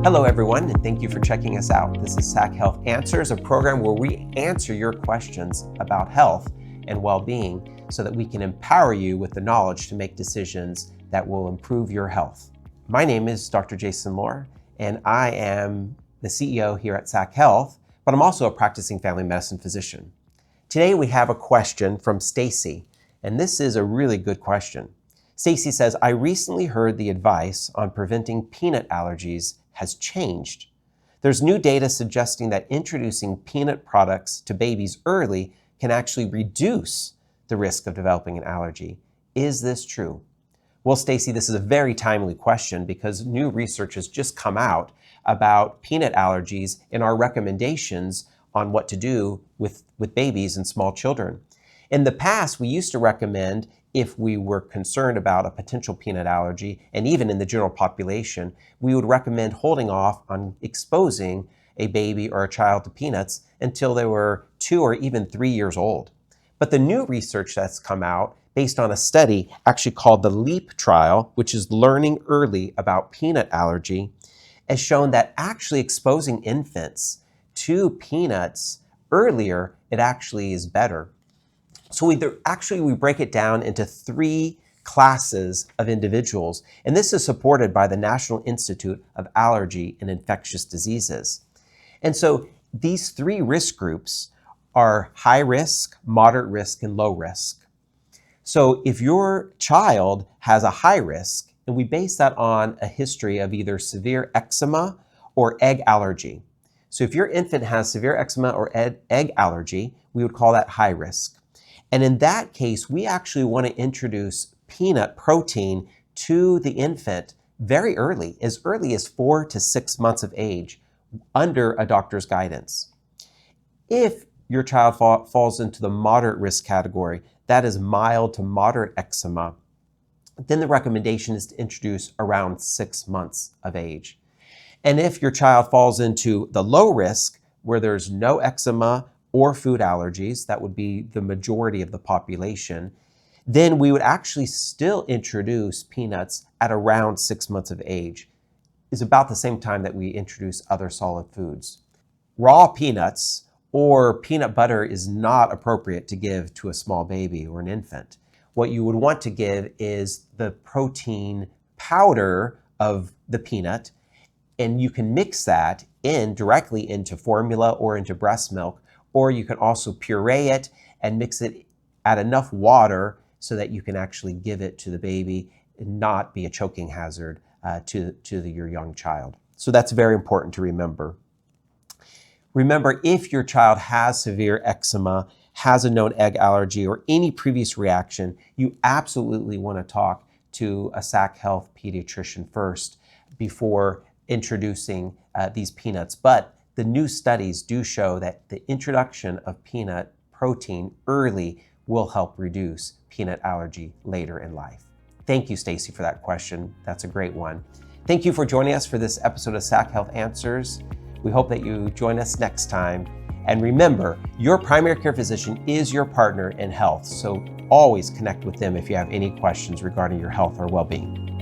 Hello everyone, and thank you for checking us out. This is SAC Health Answers, a program where we answer your questions about health and well-being so that we can empower you with the knowledge to make decisions that will improve your health. My name is Dr. Jason Moore, and I am the CEO here at SAC Health, but I'm also a practicing family medicine physician. Today we have a question from Stacy, and this is a really good question. Stacy says, I recently heard the advice on preventing peanut allergies has changed. There's new data suggesting that introducing peanut products to babies early can actually reduce the risk of developing an allergy. Is this true? Well, Stacy, this is a very timely question because new research has just come out about peanut allergies and our recommendations on what to do with babies and small children. In the past, we used to recommend, if we were concerned about a potential peanut allergy, and even in the general population, we would recommend holding off on exposing a baby or a child to peanuts until they were 2 or even 3 years old. But the new research that's come out, based on a study actually called the LEAP trial, which is learning early about peanut allergy, has shown that actually exposing infants to peanuts earlier, it actually is better. So we break it down into 3 classes of individuals, and this is supported by the National Institute of Allergy and Infectious Diseases. And so these 3 risk groups are high risk, moderate risk, and low risk. So if your child has a high risk, and we base that on a history of either severe eczema or egg allergy. So if your infant has severe eczema or egg allergy, we would call that high risk. And in that case, we actually want to introduce peanut protein to the infant very early as 4 to 6 months of age, under a doctor's guidance. If your child falls into the moderate risk category, that is mild to moderate eczema, then the recommendation is to introduce around 6 months of age. And if your child falls into the low risk, where there's no eczema or food allergies, that would be the majority of the population, then we would actually still introduce peanuts at around 6 months of age. It's about the same time that we introduce other solid foods. Raw peanuts or peanut butter is not appropriate to give to a small baby or an infant. What you would want to give is the protein powder of the peanut, and you can mix that in directly into formula or into breast milk, or you can also puree it and mix it at enough water so that you can actually give it to the baby and not be a choking hazard to your young child. So that's very important to remember. Remember, if your child has severe eczema, has a known egg allergy, or any previous reaction, you absolutely want to talk to a SAC Health pediatrician first before introducing these peanuts. But the new studies do show that the introduction of peanut protein early will help reduce peanut allergy later in life. Thank you, Stacy, for that question. That's a great one. Thank you for joining us for this episode of SAC Health Answers. We hope that you join us next time. And remember, your primary care physician is your partner in health, so always connect with them if you have any questions regarding your health or well-being.